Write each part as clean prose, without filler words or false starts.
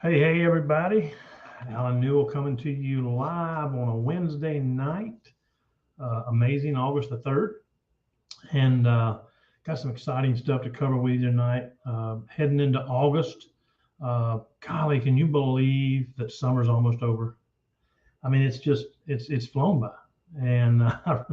Hey, everybody. Alan Newell coming to you live on a Wednesday night, amazing August the 3rd. And got some exciting stuff to cover with you tonight. Heading into August. Golly, can you believe that summer's almost over? I mean, it's flown by. And I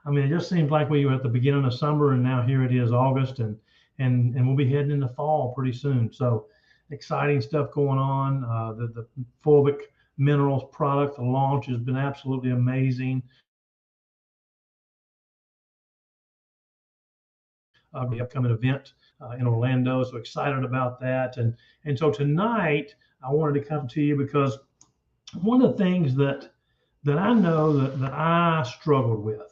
mean, it just seems like we were at the beginning of summer and now here it is August and we'll be heading into fall pretty soon. So exciting stuff going on. The fulvic minerals product, the launch has been absolutely amazing. The upcoming event in Orlando. So excited about that. And so tonight I wanted to come to you because one of the things that I know that I struggled with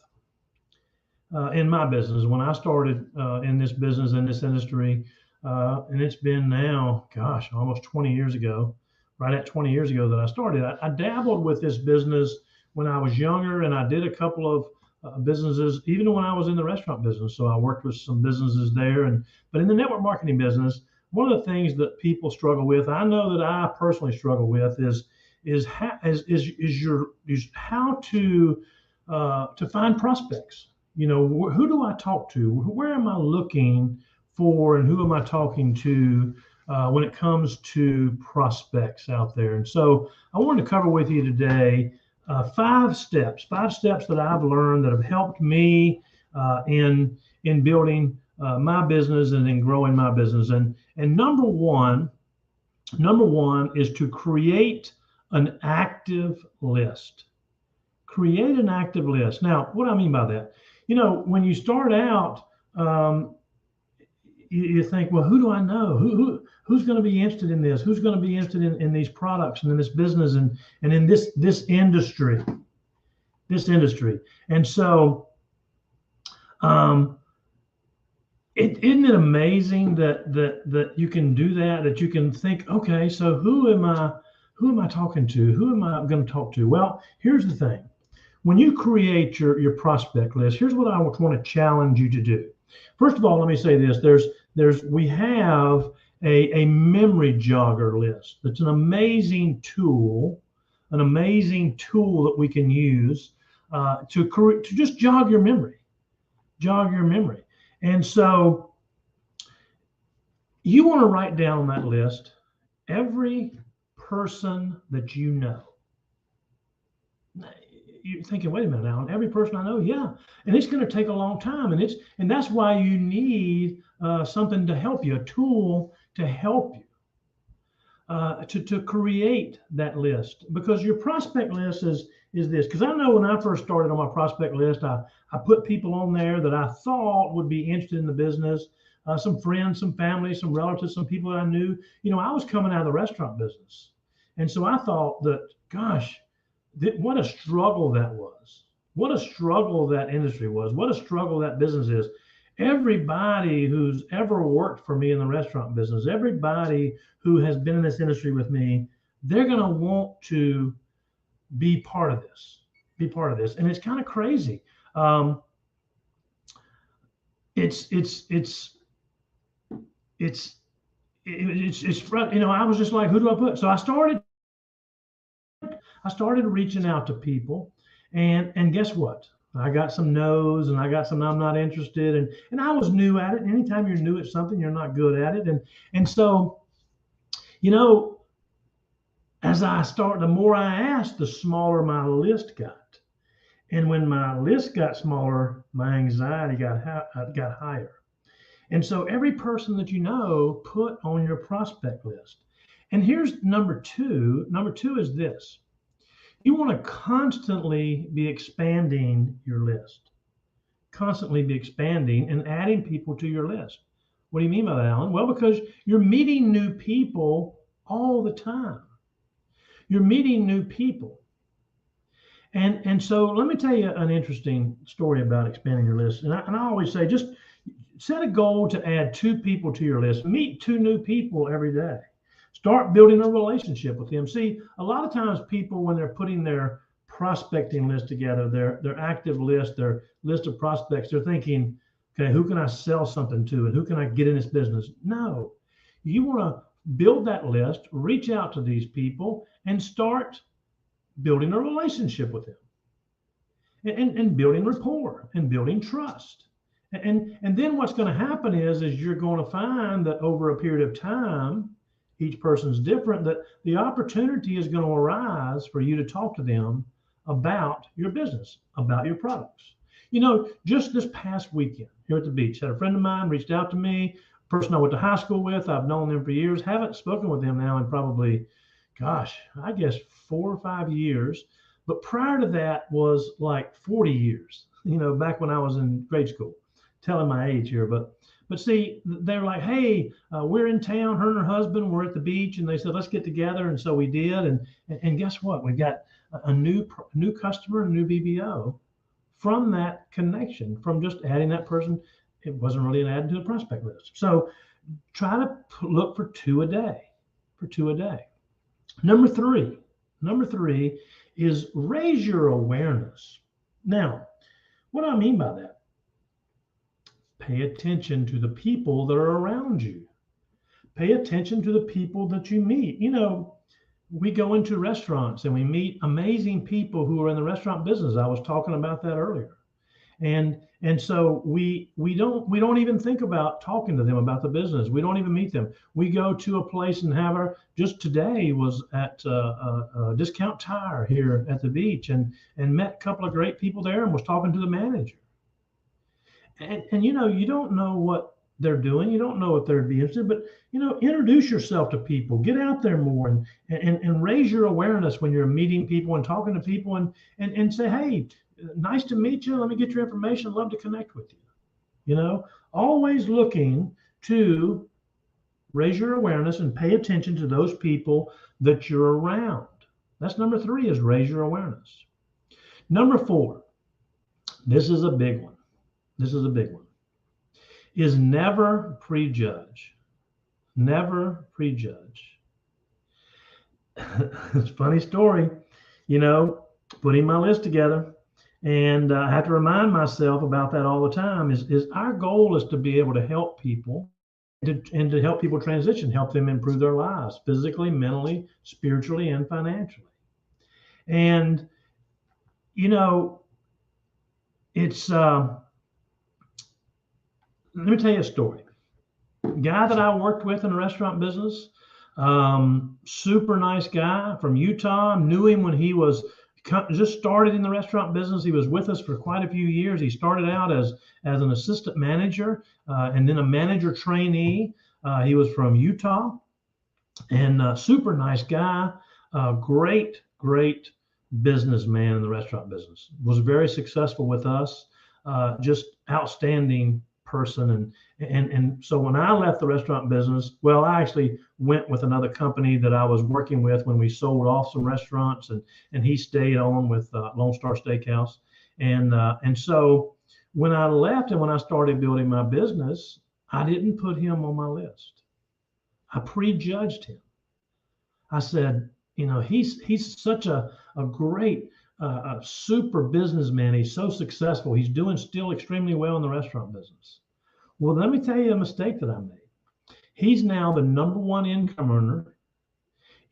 in my business when I started in this business, in this industry, and it's been now, gosh, almost 20 years ago, right at 20 years ago that I started. I dabbled with this business when I was younger, and I did a couple of businesses, even when I was in the restaurant business. So I worked with some businesses there, but in the network marketing business, one of the things that people struggle with, I know that I personally struggle with, is how to find prospects. You know, who do I talk to? Where am I looking for, and who am I talking to when it comes to prospects out there? And so I wanted to cover with you today five steps that I've learned that have helped me in building my business and in growing my business. And number one is to create an active list. Create an active list. Now, what do I mean by that? You know, when you start out, you think, well, who do I know? Who's going to be interested in this? Who's going to be interested in these products and in this business and in this industry? And so, um, isn't it amazing that you can do that? That you can think, okay, so who am I talking to? Who am I going to talk to? Well, here's the thing. When you create your prospect list, here's what I want to challenge you to do. First of all, let me say this: we have a memory jogger list. That's an amazing tool that we can use to just jog your memory. And so you want to write down on that list every person that you know. You're thinking, wait a minute, Alan, every person I know, yeah, and it's going to take a long time, and that's why you need something to help you, a tool to help you to create that list, because your prospect list is this. Because I know when I first started on my prospect list, I put people on there that I thought would be interested in the business, some friends, some family, some relatives, some people that I knew. You know, I was coming out of the restaurant business, and so I thought that, gosh, what a struggle that was. What a struggle that industry was. What a struggle that business is. Everybody who's ever worked for me in the restaurant business, everybody who has been in this industry with me, they're going to want to be part of this. And it's kind of crazy. It's you know, I was just like, who do I put? So I started reaching out to people, and guess what? I got some no's and I got some I'm not interested, and I was new at it. And anytime you're new at something, you're not good at it. And so, you know, the more I asked, the smaller my list got. And when my list got smaller, my anxiety got higher. And so every person that you know, put on your prospect list. And here's number two. Number two is this: you want to constantly be expanding your list, constantly be expanding and adding people to your list. What do you mean by that, Alan? Well, because you're meeting new people all the time. You're meeting new people. And so let me tell you an interesting story about expanding your list. And I always say, just set a goal to add 2 people to your list. Meet 2 new people every day. Start building a relationship with them. See, a lot of times people, when they're putting their prospecting list together, their active list, their list of prospects, they're thinking, okay, who can I sell something to and who can I get in this business? No, you want to build that list, reach out to these people, and start building a relationship with them, and building rapport and building trust. And then what's going to happen is you're going to find that over a period of time, each person's different, that the opportunity is going to arise for you to talk to them about your business, about your products. Just this past weekend here at the beach, had a friend of mine reached out to me, person I went to high school with. I've known them for years, haven't spoken with them now in probably, gosh, I guess 4 or 5 years. But prior to that was like 40 years, back when I was in grade school, telling my age here. But see, they're like, hey, we're in town, her and her husband were at the beach, and they said, let's get together. And so we did. And guess what? We got a new customer, a new BBO from that connection, from just adding that person. It wasn't really an add to the prospect list. So try to look for two a day. Number three is raise your awareness. Now, what do I mean by that? Pay attention to the people that are around you. Pay attention to the people that you meet. We go into restaurants and we meet amazing people who are in the restaurant business. I was talking about that earlier. And so we don't even think about talking to them about the business. We don't even meet them. We go to a place and have just today was at a Discount Tire here at the beach, and met a couple of great people there, and was talking to the manager. And you don't know what they're doing. You don't know if they'd be interested, but introduce yourself to people, get out there more, and raise your awareness when you're meeting people and talking to people, and say, hey, nice to meet you. Let me get your information. I'd love to connect with you. Always looking to raise your awareness and pay attention to those people that you're around. That's number 3, is raise your awareness. Number 4, this is a big one, is never prejudge. Never prejudge. It's a funny story, putting my list together. And I have to remind myself about that all the time, is our goal is to be able to help people and to help people transition, help them improve their lives physically, mentally, spiritually, and financially. And, it's, let me tell you a story. Guy that I worked with in the restaurant business, super nice guy from Utah, knew him when he was just started in the restaurant business. He was with us for quite a few years. He started out as an assistant manager, and then a manager trainee. He was from Utah, and super nice guy, great businessman in the restaurant business. Was very successful with us, just outstanding person. And so when I left the restaurant business, well, I actually went with another company that I was working with when we sold off some restaurants, and he stayed on with Lone Star Steakhouse. And so when I left and when I started building my business, I didn't put him on my list. I prejudged him. I said, he's such a great, super businessman. He's so successful. He's doing still extremely well in the restaurant business. Well, let me tell you a mistake that I made. He's now the number 1 income earner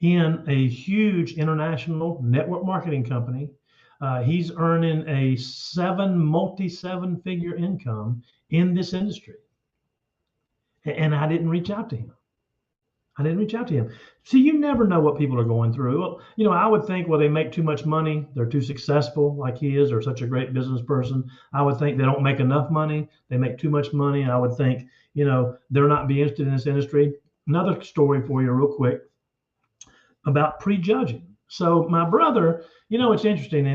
in a huge international network marketing company. He's earning a multi-7-figure income in this industry. And I didn't reach out to him. See, you never know what people are going through. Well, I would think, well, they make too much money. They're too successful like he is. They're such a great business person. I would think they don't make enough money. They make too much money. I would think, they're not being interested in this industry. Another story for you real quick about prejudging. So my brother, it's interesting.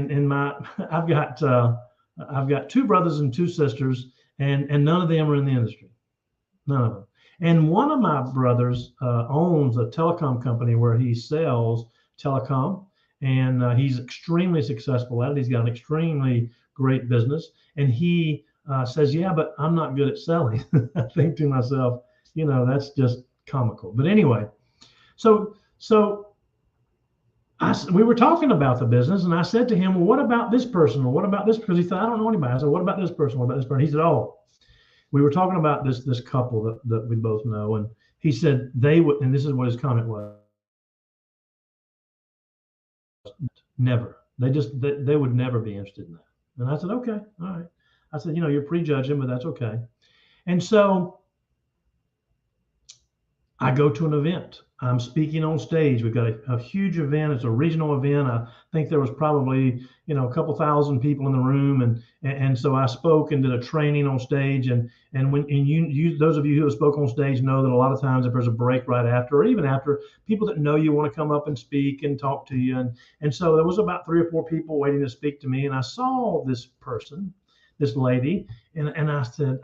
I've got 2 brothers and 2 sisters, and none of them are in the industry. None of them. And one of my brothers owns a telecom company where he sells telecom, and he's extremely successful at it. He's got an extremely great business, and he says, yeah, but I'm not good at selling. I think to myself, that's just comical. But anyway, so we were talking about the business, and I said to him, well, what about this person? Or what about this? Because he said, I don't know anybody. I said, what about this person? What about this person? He said, oh, we were talking about this couple that we both know, and He said they would, and this is what his comment was, never. They would never be interested in that. And I said, okay, all right. I said, you're prejudging, but that's okay. And so I go to an event. I'm speaking on stage. We've got a huge event. It's a regional event. I think there was probably, a couple thousand people in the room. And so I spoke and did a training on stage. And you those of you who have spoke on stage know that a lot of times if there's a break right after, or even after, people that know you want to come up and speak and talk to you. And so there was about 3 or 4 people waiting to speak to me. And I saw this person, this lady, and I said,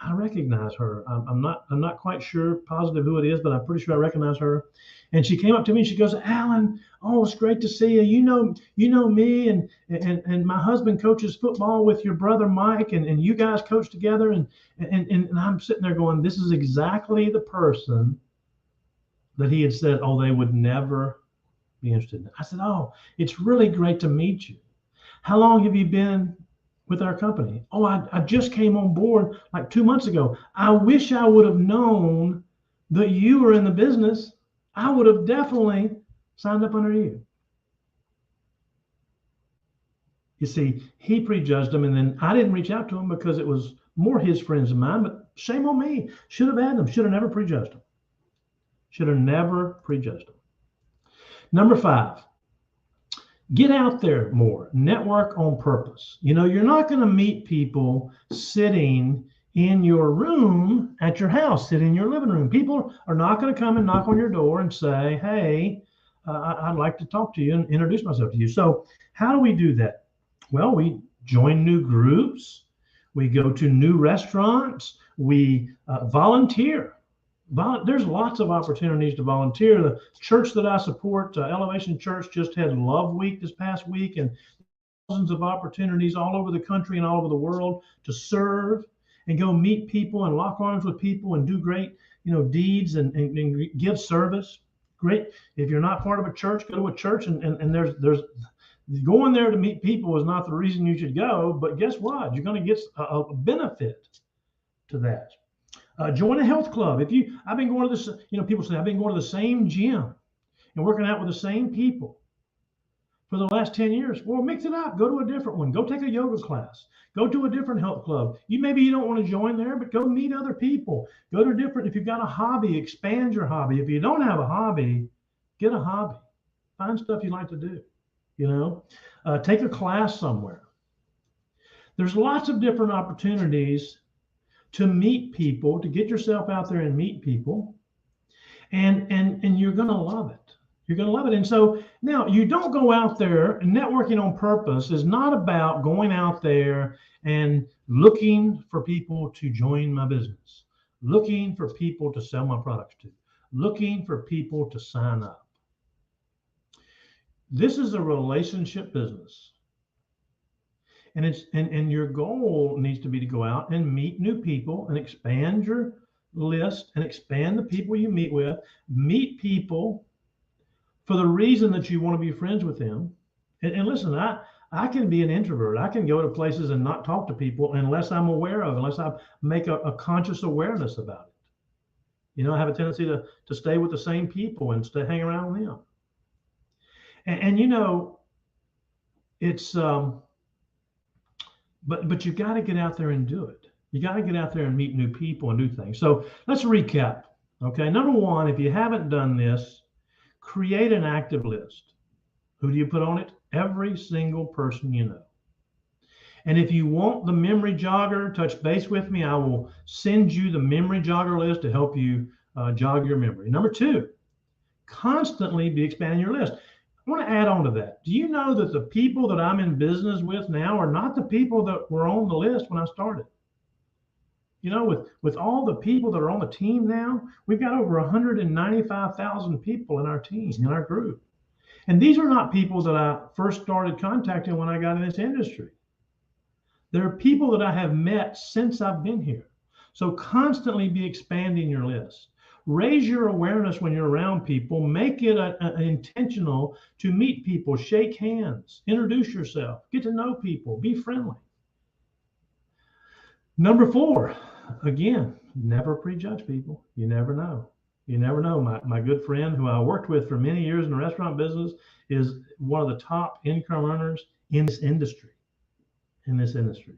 I recognize her. I'm not quite sure positive who it is, but I'm pretty sure I recognize her. And she came up to me and she goes, Alan, oh, it's great to see you. You know me, and my husband coaches football with your brother Mike, and you guys coach together. And I'm sitting there going, this is exactly the person that he had said, oh, they would never be interested in. I said, oh, it's really great to meet you. How long have you been with our company? Oh, I just came on board like 2 months ago. I wish I would have known that you were in the business. I would have definitely signed up under you. You see, he prejudged them, and then I didn't reach out to him because it was more his friends than mine, but shame on me. Should have had them. Should have never prejudged them. Should have never prejudged them. Number 5. Get out there more. Network on purpose. You're not going to meet people sitting in your room at your house, sitting in your living room. People are not going to come and knock on your door and say, hey, I'd like to talk to you and introduce myself to you. So how do we do that? Well, we join new groups. We go to new restaurants. We volunteer. There's lots of opportunities to volunteer. The church that I support, Elevation Church, just had Love Week this past week, and thousands of opportunities all over the country and all over the world to serve and go meet people and lock arms with people and do great, deeds and give service. Great. If you're not part of a church, go to a church, and there's going there to meet people is not the reason you should go, but guess what? You're going to get a benefit to that. Join a health club. I've been going to this, people say, I've been going to the same gym and working out with the same people for the last 10 years. Well, mix it up. Go to a different one. Go take a yoga class. Go to a different health club. Maybe you don't want to join there, but go meet other people. Go to different, if you've got a hobby, expand your hobby. If you don't have a hobby, get a hobby. Find stuff you like to do, take a class somewhere. There's lots of different opportunities to meet people, to get yourself out there and meet people, and you're going to love it. You're going to love it. And so now you don't go out there, and networking on purpose is not about going out there and looking for people to join my business, looking for people to sell my products to, looking for people to sign up. This is a relationship business. And your goal needs to be to go out and meet new people and expand your list and expand the people you meet with. Meet people for the reason that you want to be friends with them. And listen, I can be an introvert. I can go to places and not talk to people unless I'm aware of, unless I make a conscious awareness about it. I have a tendency to stay with the same people and hang around with them. And it's But you got to get out there and do it. You got to get out there and meet new people and do things. So let's recap. Okay. Number 1, if you haven't done this, create an active list. Who do you put on it? Every single person you know. And if you want the memory jogger, touch base with me. I will send you the memory jogger list to help you jog your memory. Number 2, constantly be expanding your list. I want to add on to that. Do you know that the people that I'm in business with now are not the people that were on the list when I started? With all the people that are on the team now, we've got over 195,000 people in our team, in our group. And these are not people that I first started contacting when I got in this industry. There are people that I have met since I've been here. So constantly be expanding your list. Raise your awareness when you're around people. Make it intentional to meet people, shake hands, introduce yourself, get to know people, be friendly. Number 4, again, never prejudge people. You never know. You never know. My good friend who I worked with for many years in the restaurant business is one of the top income earners in this industry. In this industry.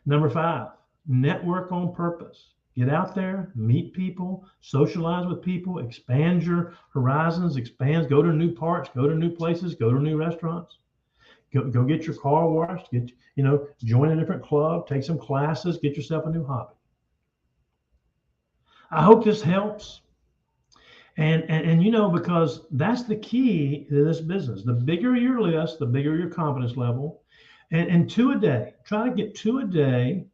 Number 5, network on purpose. Get out there, meet people, socialize with people, expand your horizons, go to new parts, go to new places, go to new restaurants. Go get your car washed, join a different club, take some classes, get yourself a new hobby. I hope this helps. And because that's the key to this business. The bigger your list, the bigger your confidence level. And 2 a day. Try to get 2 a day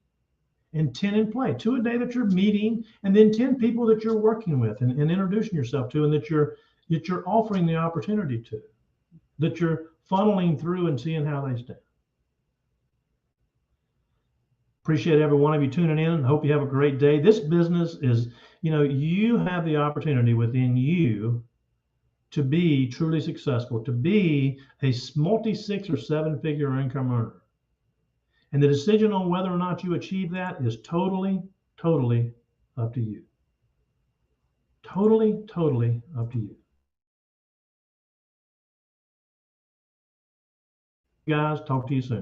and 10 in play. 2 a day that you're meeting, and then 10 people that you're working with and introducing yourself to, and that you're offering the opportunity to, that you're funneling through and seeing how they stand. Appreciate every one of you tuning in. Hope you have a great day. This business is, you have the opportunity within you to be truly successful, to be a multi 6 or 7 figure income earner. And the decision on whether or not you achieve that is totally, totally up to you. Totally, totally up to you. Guys, talk to you soon.